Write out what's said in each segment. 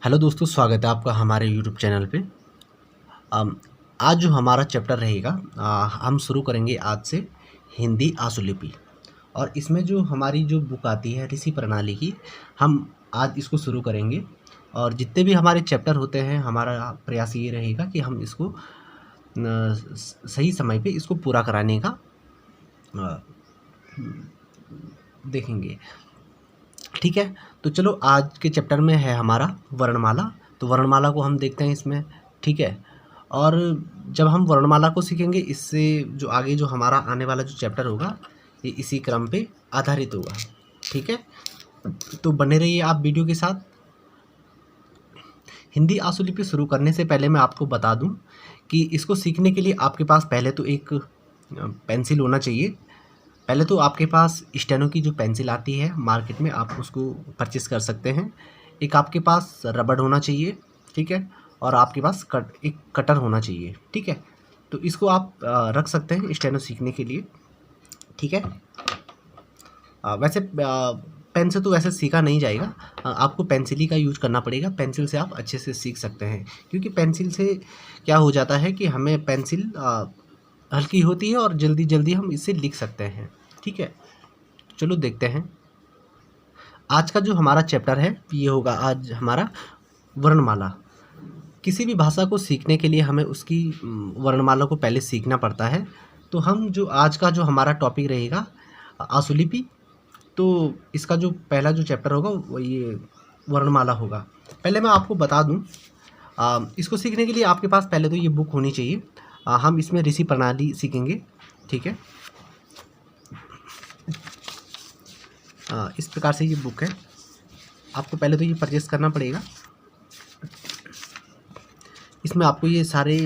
Hello दोस्तों, स्वागत है आपका हमारे यूट्यूब चैनल पे। आज जो हमारा चैप्टर रहेगा, हम शुरू करेंगे आज से हिंदी आशुलिपि। और इसमें जो हमारी जो बुक आती है ऋषि प्रणाली की, हम आज इसको शुरू करेंगे। और जितने भी हमारे चैप्टर होते हैं, हमारा प्रयास ये रहेगा कि हम इसको सही समय पे इसको पूरा कराने का अ, देखेंगे। ठीक है, तो चलो आज के चैप्टर में है हमारा वर्णमाला। तो वर्णमाला को हम देखते हैं इसमें। ठीक है, और जब हम वर्णमाला को सीखेंगे, इससे जो आगे जो हमारा आने वाला जो चैप्टर होगा ये इसी क्रम पे आधारित होगा। ठीक है, तो बने रहिए आप वीडियो के साथ। हिंदी आशुलिपि शुरू करने से पहले मैं आपको बता दूं कि इसको सीखने के लिए आपके पास पहले तो एक पेंसिल होना चाहिए। पहले तो आपके पास स्टेनो की जो पेंसिल आती है मार्केट में, आप उसको परचेस कर सकते हैं। एक आपके पास रबड़ होना चाहिए, ठीक है, और आपके पास एक कटर होना चाहिए। ठीक है, तो इसको आप रख सकते हैं स्टेनो सीखने के लिए। ठीक है, वैसे पेन से तो वैसे सीखा नहीं जाएगा, आपको पेंसिल ही का यूज करना पड़ेगा। पेंसिल से आप अच्छे से सीख सकते हैं, क्योंकि पेंसिल से क्या हो जाता है कि हमें पेंसिल हल्की होती है और जल्दी जल्दी हम इससे लिख सकते हैं। ठीक है, चलो देखते हैं। आज का जो हमारा चैप्टर है ये होगा आज हमारा वर्णमाला। किसी भी भाषा को सीखने के लिए हमें उसकी वर्णमाला को पहले सीखना पड़ता है। तो हम जो आज का जो हमारा टॉपिक रहेगा आशुलिपि, तो इसका जो पहला जो चैप्टर होगा वो ये वर्णमाला होगा। पहले मैं आपको बता दूं, इसको सीखने के लिए आपके पास पहले तो ये बुक होनी चाहिए। हम इसमें ऋषि प्रणाली सीखेंगे। ठीक है, इस प्रकार से ये बुक है। आपको पहले तो ये परचेस करना पड़ेगा। इसमें आपको ये सारे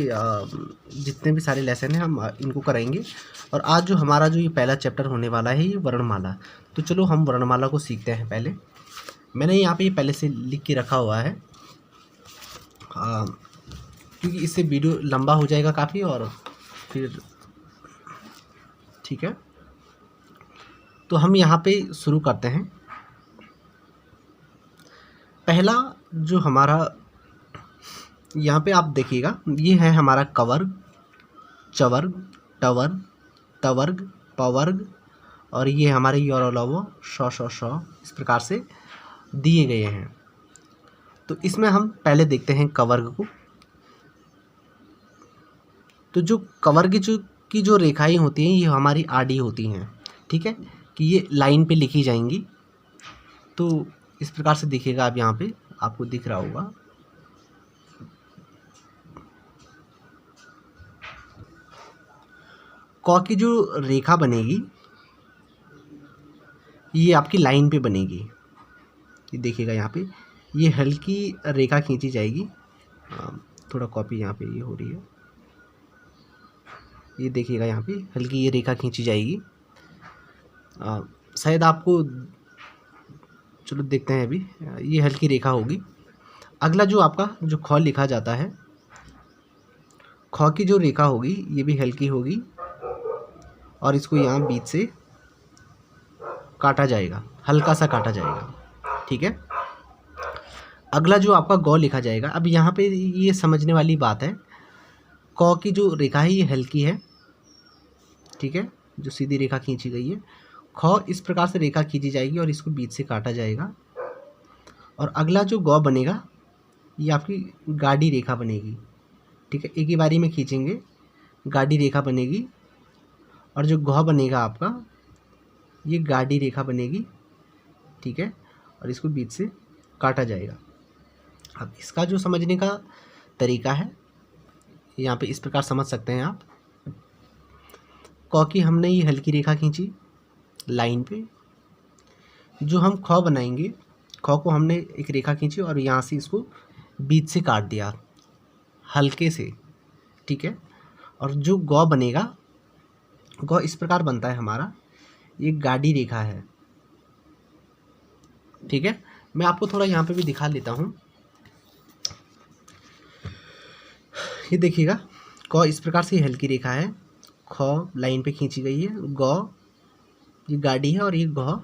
जितने भी सारे लेसन हैं हम इनको कराएंगे। और आज जो हमारा जो ये पहला चैप्टर होने वाला है ये वर्णमाला। तो चलो हम वर्णमाला को सीखते हैं। पहले मैंने यहाँ पे ये पहले से लिख के रखा हुआ है, क्योंकि इससे वीडियो लंबा हो जाएगा काफ़ी। और फिर ठीक है, तो हम यहाँ पे शुरू करते हैं। पहला जो हमारा यहाँ पे आप देखिएगा, ये है हमारा कवर्ग, चवर्ग, टवर्ग, तवर्ग, पवर्ग, और ये हमारे योरलवो श इस प्रकार से दिए गए हैं। तो इसमें हम पहले देखते हैं कवर्ग को। तो जो कवर्ग की जो रेखाएं होती हैं ये हमारी आडी होती हैं। ठीक है, कि ये लाइन पे लिखी जाएंगी। तो इस प्रकार से दिखेगा, आप यहाँ पे आपको दिख रहा होगा। क की जो रेखा बनेगी ये आपकी लाइन पे बनेगी। ये देखिएगा यहाँ पे ये हल्की रेखा खींची जाएगी। थोड़ा कॉपी यहाँ पे ये हो रही है, ये देखिएगा यहाँ पे हल्की ये रेखा खींची जाएगी। शायद आपको, चलो देखते हैं अभी, ये हल्की रेखा होगी। अगला जो आपका जो ख लिखा जाता है, ख की जो रेखा होगी ये भी हल्की होगी और इसको यहाँ बीच से काटा जाएगा, हल्का सा काटा जाएगा। ठीक है, अगला जो आपका गौ लिखा जाएगा। अब यहाँ पे ये समझने वाली बात है, क की जो रेखा है ये हल्की है। ठीक है, जो सीधी रेखा खींची गई है। ख इस प्रकार से रेखा खींची जाएगी और इसको बीच से काटा जाएगा। और अगला जो गौ बनेगा ये आपकी गाढ़ी रेखा बनेगी। ठीक है, एक ही बारी में खींचेंगे, गाढ़ी रेखा बनेगी। और जो गौ बनेगा आपका ये गाढ़ी रेखा बनेगी। ठीक है, और इसको बीच से काटा जाएगा। अब इसका जो समझने का तरीका है, यहाँ पे इस प्रकार समझ सकते हैं आप। क की हमने ये हल्की रेखा खींची लाइन पे। जो हम ख बनाएंगे, ख को हमने एक रेखा खींची और यहाँ से इसको बीच से काट दिया हल्के से। ठीक है, और जो गौ बनेगा, गौ इस प्रकार बनता है हमारा, ये गाढ़ी रेखा है। ठीक है, मैं आपको थोड़ा यहाँ पे भी दिखा लेता हूँ। ये देखिएगा, क इस प्रकार से हल्की रेखा है, ख लाइन पे खींची गई है, गौ ये गाढ़ी है और ये गौ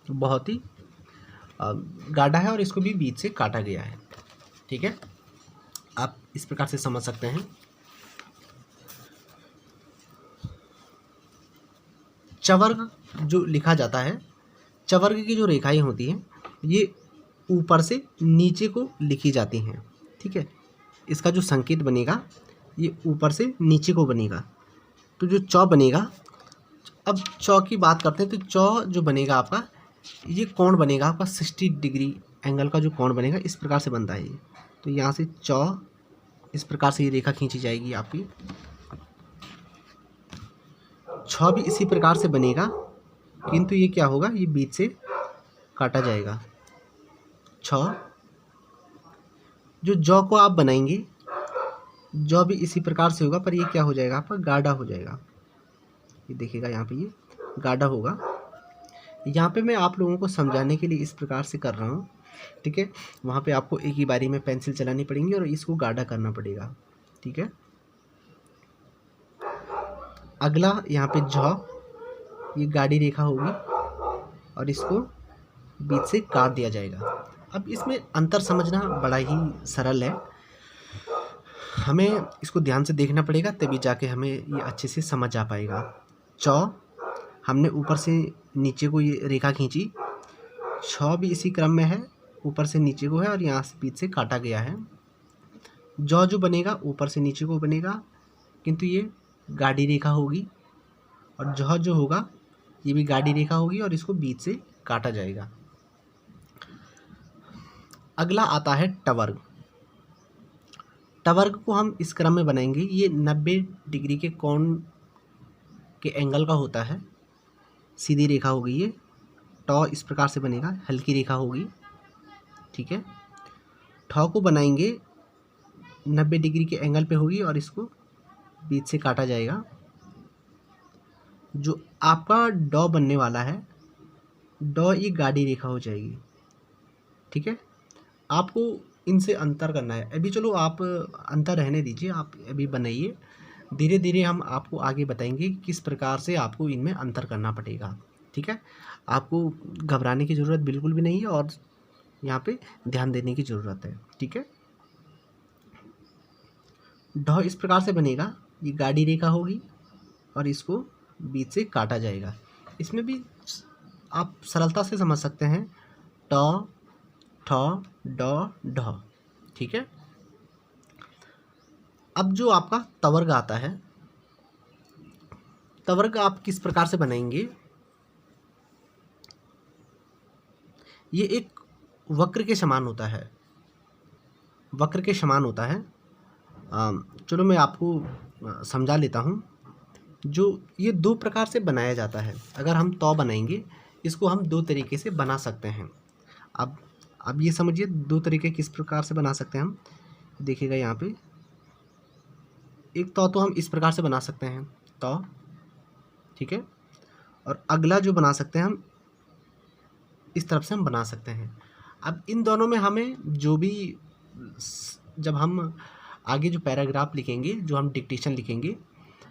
बहुत ही गाढ़ा है और इसको भी बीच से काटा गया है। ठीक है, आप इस प्रकार से समझ सकते हैं। चवर्ग जो लिखा जाता है, चवर्ग की जो रेखाएं होती हैं ये ऊपर से नीचे को लिखी जाती हैं। ठीक है, इसका जो संकेत बनेगा ये ऊपर से नीचे को बनेगा। तो जो चौ बनेगा, अब चौ की बात करते हैं, तो चौ जो बनेगा आपका, ये कोण बनेगा आपका 60 डिग्री एंगल का जो कोण बनेगा इस प्रकार से बनता है ये। तो यहाँ से चौ इस प्रकार से ये रेखा खींची जाएगी आपकी। छौ भी इसी प्रकार से बनेगा, किंतु ये क्या होगा, ये बीच से काटा जाएगा। छौ जो जौ को आप बनाएंगे, जौ भी इसी प्रकार से होगा, पर ये क्या हो जाएगा आपका, गाढ़ा हो जाएगा। ये देखिएगा यहाँ पे ये गाढ़ा होगा। यहाँ पे मैं आप लोगों को समझाने के लिए इस प्रकार से कर रहा हूँ। ठीक है, वहाँ पे आपको एक ही बारी में पेंसिल चलानी पड़ेगी और इसको गाढ़ा करना पड़ेगा। ठीक है, अगला यहाँ पे झ, ये गाढ़ी रेखा होगी और इसको बीच से काट दिया जाएगा। अब इसमें अंतर समझना बड़ा ही सरल है, हमें इसको ध्यान से देखना पड़ेगा, तभी जाके हमें ये अच्छे से समझ आ पाएगा। चौ हमने ऊपर से नीचे को ये रेखा खींची, छौ भी इसी क्रम में है, ऊपर से नीचे को है और यहाँ से बीच से काटा गया है। जौ जो बनेगा ऊपर से नीचे को बनेगा, किंतु ये गाढ़ी रेखा होगी, और जौ जो होगा ये भी गाढ़ी रेखा होगी और इसको बीच से काटा जाएगा। अगला आता है टवर्ग। टवर्ग को हम इस क्रम में बनाएंगे, ये 90 डिग्री के कोण के एंगल का होता है। सीधी रेखा होगी ये, टॉ इस प्रकार से बनेगा, हल्की रेखा होगी। ठीक है, ठौ को बनाएंगे 90 डिग्री के एंगल पे होगी और इसको बीच से काटा जाएगा। जो आपका डॉ बनने वाला है, डॉ ये गाढ़ी रेखा हो जाएगी। ठीक है, आपको इनसे अंतर करना है। अभी चलो आप अंतर रहने दीजिए, आप अभी बनाइए, धीरे धीरे हम आपको आगे बताएंगे किस प्रकार से आपको इनमें अंतर करना पड़ेगा। ठीक है, आपको घबराने की ज़रूरत बिल्कुल भी नहीं है और यहाँ पे ध्यान देने की ज़रूरत है। ठीक है, ढ इस प्रकार से बनेगा, ये गाढ़ी रेखा होगी और इसको बीच से काटा जाएगा। इसमें भी आप सरलता से समझ सकते हैं, ट ठ ड ढ। ठीक है, अब जो आपका तवर्ग आता है, तवर्ग आप किस प्रकार से बनाएंगे, ये एक वक्र के समान होता है, वक्र के समान होता है। चलो मैं आपको समझा लेता हूँ। जो ये दो प्रकार से बनाया जाता है, अगर हम तौ बनाएंगे इसको हम दो तरीके से बना सकते हैं। अब ये समझिए दो तरीके किस प्रकार से बना सकते हैं हम। देखिएगा यहाँ पे एक तौ तो हम इस प्रकार से बना सकते हैं, तौ। ठीक है, और अगला जो बना सकते हैं हम इस तरफ से हम बना सकते हैं। अब इन दोनों में हमें जो भी, जब हम आगे जो पैराग्राफ लिखेंगे, जो हम डिक्टेशन लिखेंगे,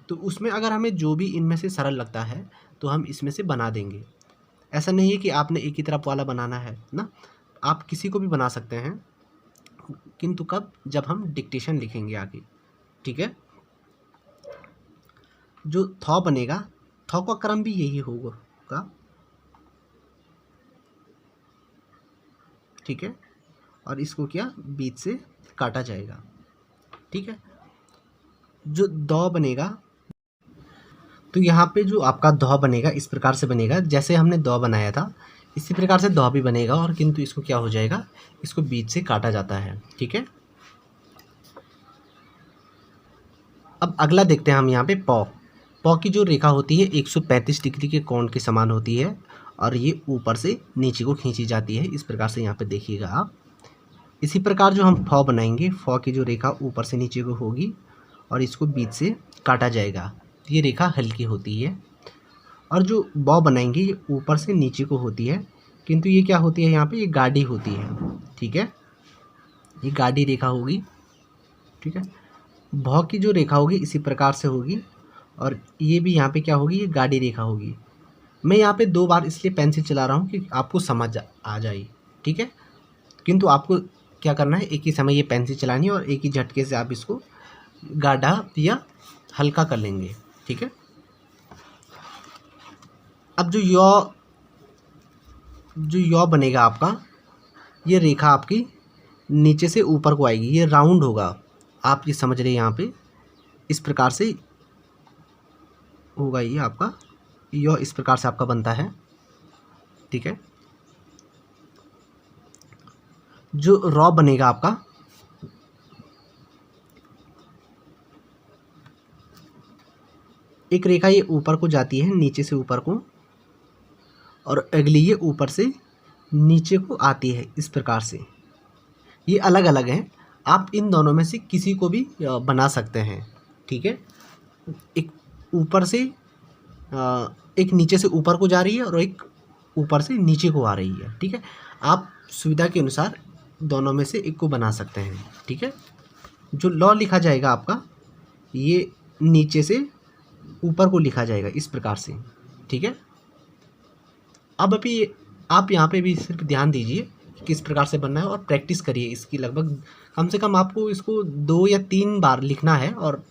तो उसमें अगर हमें जो भी इनमें से सरल लगता है तो हम इसमें से बना देंगे। ऐसा नहीं है कि आपने एक ही तरफ वाला बनाना है ना, आप किसी को भी बना सकते हैं, किंतु कब, जब हम डिक्टेशन लिखेंगे आगे। ठीक है, जो थौ बनेगा, थौ का क्रम भी यही होगा। ठीक है, और इसको क्या, बीच से काटा जाएगा। ठीक है, जो दौ बनेगा, तो यहाँ पे जो आपका दौ बनेगा इस प्रकार से बनेगा, जैसे हमने दौ बनाया था इसी प्रकार से दौ भी बनेगा, और किंतु इसको क्या हो जाएगा, इसको बीच से काटा जाता है। ठीक है, अब अगला देखते हैं हम यहाँ पे पौ। पौ की जो रेखा होती है 135 डिग्री के कोण के समान होती है और ये ऊपर से नीचे को खींची जाती है। इस प्रकार से यहाँ पे देखिएगा आप। इसी प्रकार जो हम फौ बनाएंगे, फौ की जो रेखा ऊपर से नीचे को होगी और इसको बीच से काटा जाएगा, ये रेखा हल्की होती है। और जो बौ बनाएंगे ये ऊपर से नीचे को होती है, किंतु ये क्या होती है, यहाँ पे ये गाढ़ी होती है। ठीक है, ये गाढ़ी रेखा होगी। ठीक है, भौ की जो रेखा होगी इसी प्रकार से होगी और ये भी यहाँ पे क्या होगी, ये गाढ़ी रेखा होगी। मैं यहाँ पे दो बार इसलिए पेंसिल चला रहा हूँ कि आपको समझ आ जाए। ठीक है। किंतु आपको क्या करना है, एक ही समय ये पेंसिल चलानी है और एक ही झटके से आप इसको गाढ़ा या हल्का कर लेंगे, ठीक है। अब जो यौ बनेगा आपका, ये रेखा आपकी नीचे से ऊपर को आएगी, ये राउंड होगा। आप ये समझ रहे हैं, यहाँ पे इस प्रकार से होगा ये आपका यौ, इस प्रकार से आपका बनता है, ठीक है। जो रॉ बनेगा आपका, एक रेखा ये ऊपर को जाती है, नीचे से ऊपर को, और अगली ये ऊपर से नीचे को आती है, इस प्रकार से। ये अलग अलग हैं, आप इन दोनों में से किसी को भी बना सकते हैं, ठीक है। एक ऊपर से एक नीचे से ऊपर को जा रही है और एक ऊपर से नीचे को आ रही है, ठीक है। आप सुविधा के अनुसार दोनों में से एक को बना सकते हैं, ठीक है। जो लॉ लिखा जाएगा आपका, ये नीचे से ऊपर को लिखा जाएगा, इस प्रकार से, ठीक है। अब अभी आप यहाँ पे भी सिर्फ ध्यान दीजिए किस प्रकार से बनना है और प्रैक्टिस करिए इसकी। लगभग कम से कम आपको इसको 2 या 3 बार लिखना है और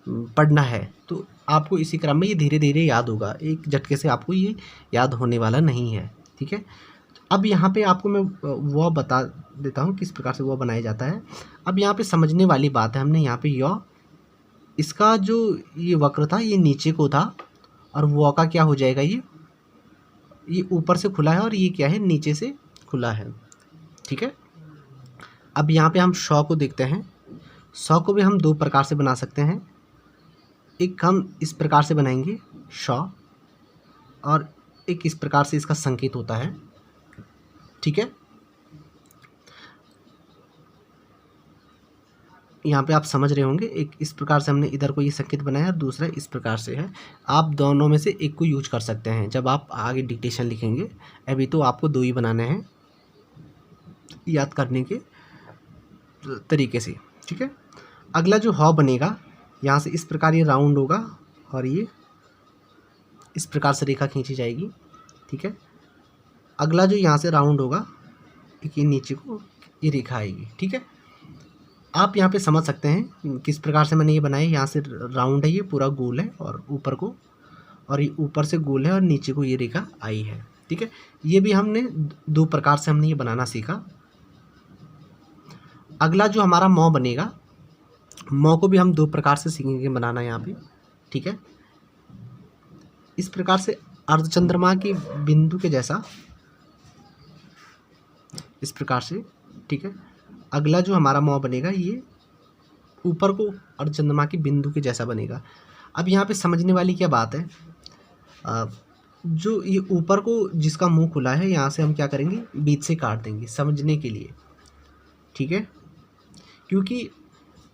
पढ़ना है, तो आपको इसी क्रम में ये धीरे धीरे याद होगा। एक झटके से आपको ये याद होने वाला नहीं है, ठीक है। अब यहाँ पे आपको मैं वो बता देता हूँ किस प्रकार से वो बनाया जाता है। अब यहाँ पे समझने वाली बात है, हमने यहाँ पे यौ, इसका जो ये वक्र था ये नीचे को था, और वो का क्या हो जाएगा, ये ऊपर से खुला है और ये क्या है, नीचे से खुला है, ठीक है। अब यहाँ पे हम शौ को देखते हैं। शौ को भी हम 2 प्रकार से बना सकते हैं। एक हम इस प्रकार से बनाएंगे शौ, और एक इस प्रकार से इसका संकेत होता है, ठीक है। यहाँ पे आप समझ रहे होंगे, एक इस प्रकार से हमने इधर को ये संकेत बनाया और दूसरा इस प्रकार से है। आप दोनों में से एक को यूज कर सकते हैं जब आप आगे डिक्टेशन लिखेंगे। अभी तो आपको 2 ही बनाने हैं याद करने के तरीके से, ठीक है। अगला जो हौ बनेगा, यहाँ से इस प्रकार ये राउंड होगा और ये इस प्रकार से रेखा खींची जाएगी, ठीक है। अगला जो यहाँ से राउंड होगा, एक ये नीचे को ये रेखा आएगी, ठीक है। आप यहाँ पे समझ सकते हैं किस प्रकार से मैंने ये बनाया। यहाँ से राउंड है, ये पूरा गोल है, और ऊपर को, और ये ऊपर से गोल है और नीचे को ये रेखा आई है, ठीक है। ये भी हमने 2 प्रकार से हमने ये बनाना सीखा। अगला जो हमारा मौ बनेगा, मौ को भी हम 2 प्रकार से सीखेंगे बनाना यहाँ पे, ठीक है। इस प्रकार से अर्धचंद्रमा की बिंदु के जैसा, इस प्रकार से, ठीक है। अगला जो हमारा मौ बनेगा, ये ऊपर को अर्धचंद्रमा की बिंदु के जैसा बनेगा। अब यहाँ पे समझने वाली क्या बात है, जो ये ऊपर को जिसका मुंह खुला है, यहाँ से हम क्या करेंगे, बीच से काट देंगे समझने के लिए, ठीक है। क्योंकि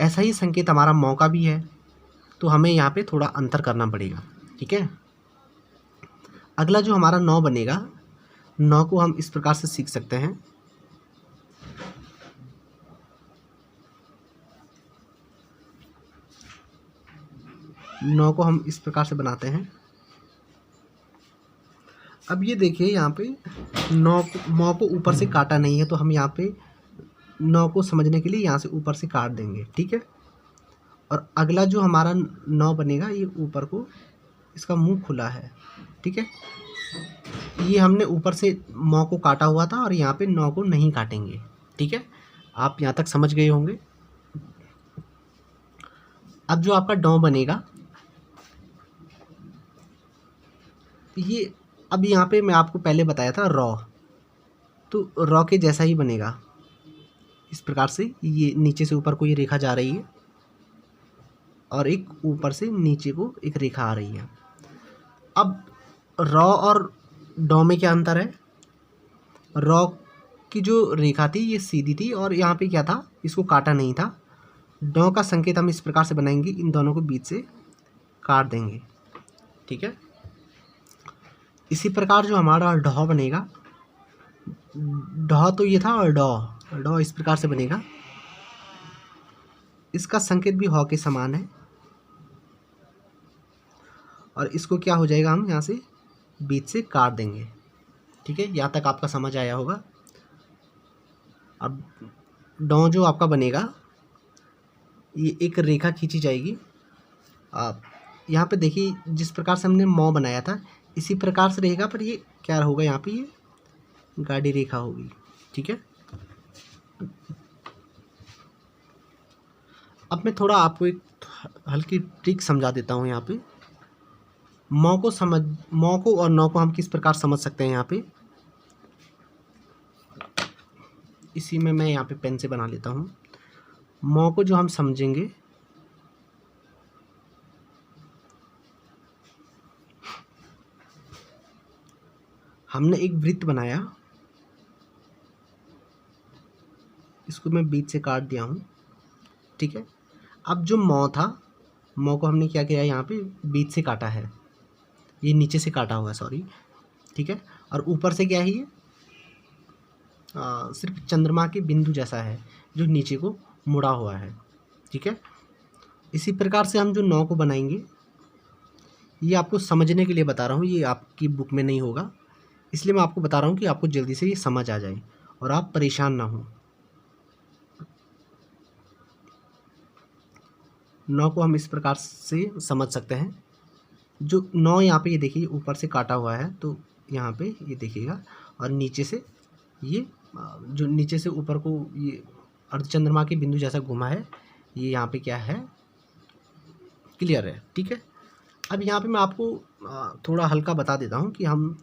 ऐसा ही संकेत हमारा मौ का भी है, तो हमें यहाँ पे थोड़ा अंतर करना पड़ेगा, ठीक है। अगला जो हमारा नौ बनेगा, नौ को हम इस प्रकार से सीख सकते हैं। नौ को हम इस प्रकार से बनाते हैं। अब ये देखिए, यहाँ पे नौ को ऊपर से काटा नहीं है, तो हम यहाँ पे नौ को समझने के लिए यहाँ से ऊपर से काट देंगे, ठीक है। और अगला जो हमारा नौ बनेगा, ये ऊपर को इसका मुंह खुला है, ठीक है। ये हमने ऊपर से मौ को काटा हुआ था और यहाँ पे नौ को नहीं काटेंगे, ठीक है। आप यहाँ तक समझ गए होंगे। अब जो आपका डौ बनेगा, ये अब यहाँ पे मैं आपको पहले बताया था रॉ, तो रॉ के जैसा ही बनेगा। इस प्रकार से ये नीचे से ऊपर को ये रेखा जा रही है और एक ऊपर से नीचे को एक रेखा आ रही है। अब रॉ और डॉ में क्या अंतर है, रॉ की जो रेखा थी ये सीधी थी और यहाँ पे क्या था, इसको काटा नहीं था। डॉ का संकेत हम इस प्रकार से बनाएंगे, इन दोनों को बीच से काट देंगे, ठीक है। इसी प्रकार जो हमारा ढौ बनेगा, ढौ तो ये था, और डॉ इस प्रकार से बनेगा। इसका संकेत भी हौ के समान है और इसको क्या हो जाएगा, हम यहाँ से बीच से काट देंगे, ठीक है। यहाँ तक आपका समझ आया होगा। अब डौ जो आपका बनेगा, ये एक रेखा खींची जाएगी। आप यहाँ पे देखिए जिस प्रकार से हमने मौ बनाया था इसी प्रकार से रहेगा, पर ये क्या होगा, यहाँ पे ये गाढ़ी रेखा होगी। ठीक है, अब मैं थोड़ा आपको एक हल्की ट्रिक समझा देता हूँ। यहाँ पे मौ को और नौ को हम किस प्रकार समझ सकते हैं। यहाँ पे इसी में मैं यहाँ पे पेन से बना लेता हूँ। मौ को जो हम समझेंगे, हमने एक वृत्त बनाया, इसको मैं बीच से काट दिया हूँ। ठीक है, अब जो मौ था, मौ को हमने क्या किया, यहाँ पे बीच से काटा है, ये नीचे से काटा हुआ है, सॉरी। ठीक है, और ऊपर से क्या है, ये सिर्फ चंद्रमा के बिंदु जैसा है जो नीचे को मुड़ा हुआ है। ठीक है, इसी प्रकार से हम जो नौ को बनाएंगे, ये आपको समझने के लिए बता रहा हूँ, ये आपकी बुक में नहीं होगा, इसलिए मैं आपको बता रहा हूँ कि आपको जल्दी से ये समझ आ जाए और आप परेशान ना हो। नौ को हम इस प्रकार से समझ सकते हैं। जो नौ यहाँ पे ये देखिए ऊपर से काटा हुआ है, तो यहाँ पे ये देखिएगा, और नीचे से ये जो नीचे से ऊपर को ये अर्धचंद्रमा के बिंदु जैसा घुमा है, ये यहाँ पे क्या है, क्लियर है। ठीक है, अब यहाँ पे मैं आपको थोड़ा हल्का बता देता हूँ कि हम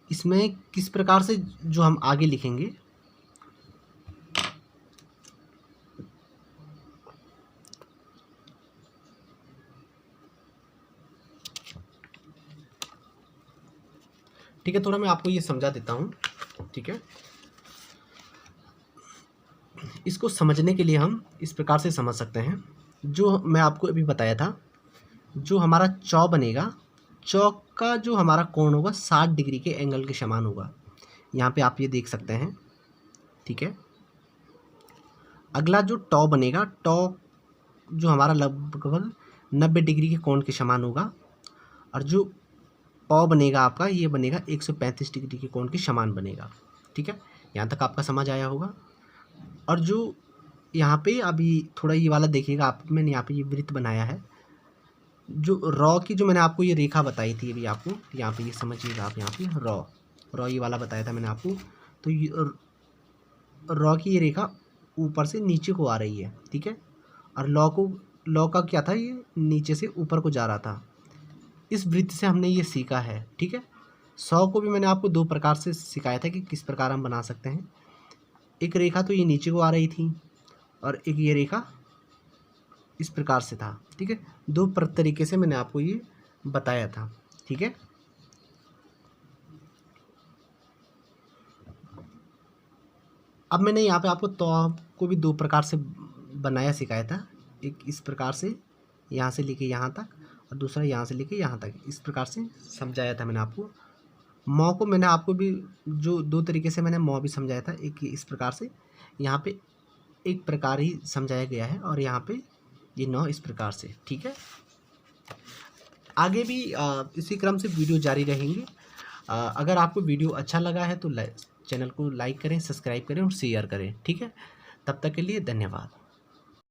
इसमें किस प्रकार से जो हम आगे लिखेंगे। ठीक है, थोड़ा मैं आपको ये समझा देता हूँ। ठीक है, इसको समझने के लिए हम इस प्रकार से समझ सकते हैं। जो मैं आपको अभी बताया था, जो हमारा चौ बनेगा, चौ का जो हमारा कोण होगा 60 डिग्री के एंगल के समान होगा। यहाँ पे आप ये देख सकते हैं। ठीक है, अगला जो टौ बनेगा, टौ जो हमारा लगभग 90 डिग्री के कोण के समान होगा, और जो पौ बनेगा आपका, ये बनेगा 135 डिग्री के कोण के समान बनेगा। ठीक है, यहाँ तक आपका समझ आया होगा। और जो यहाँ पे अभी थोड़ा ये वाला देखिएगा आप, मैंने यहाँ पे ये वृत्त बनाया है, जो रॉ की जो मैंने आपको ये रेखा बताई थी अभी आपको, यहाँ पे ये समझिएगा आप, यहाँ पे रॉ ये वाला बताया था मैंने आपको, तो ये रॉ की ये रेखा ऊपर से नीचे को आ रही है। ठीक है, और लॉ का क्या था, ये नीचे से ऊपर को जा रहा था। इस वृत्त से हमने ये सीखा है। ठीक है, 100 को भी मैंने आपको 2 प्रकार से सिखाया था कि किस प्रकार हम बना सकते हैं। एक रेखा तो ये नीचे को आ रही थी, और एक ये रेखा इस प्रकार से था। ठीक है, 2 तरीके से मैंने आपको ये बताया था। ठीक है, अब मैंने यहाँ पे आपको तो को भी 2 प्रकार से बनाया सिखाया था। एक इस प्रकार से यहाँ से लेके यहाँ तक, और दूसरा यहाँ से लेके यहाँ तक, इस प्रकार से समझाया था मैंने आपको। मौ को मैंने आपको भी जो 2 तरीके से मैंने मौ भी समझाया था, एक इस प्रकार से, यहाँ पे एक प्रकार ही समझाया गया है, और यहाँ पे ये नौ इस प्रकार से। ठीक है, आगे भी इसी क्रम से वीडियो जारी रहेंगे। अगर आपको वीडियो अच्छा लगा है तो चैनल को लाइक करें, सब्सक्राइब करें और शेयर करें। ठीक है, तब तक के लिए धन्यवाद।